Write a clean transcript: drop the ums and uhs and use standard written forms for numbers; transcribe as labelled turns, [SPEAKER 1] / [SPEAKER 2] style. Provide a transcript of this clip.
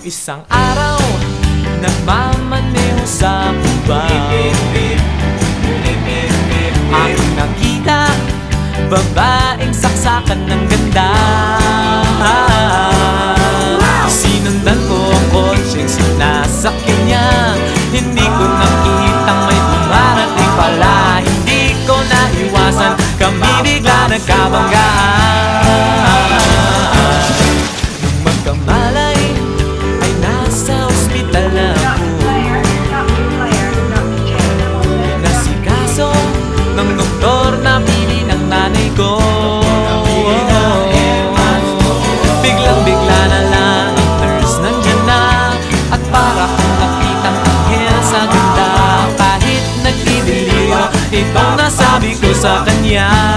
[SPEAKER 1] Isang araw, nagmamaneho sa kuba, aking nakita, babaeng saksakan ng ganda. Sinundan ko ang kotseng sinasakyan niya, hindi ko nakitang may dumarating pala. Hindi ko naiwasan, kami bigla nagkabanggaan. Nung magkamalay, ay nasa ospital na ako, nasikaso ng doktor na pili ng nanay ko. Biglang-bigla na lang ang nurse nandyan na, at para kong nakitang anghel sa ganda. Kahit nagdidelirio, itong nasabi ko sa kanya.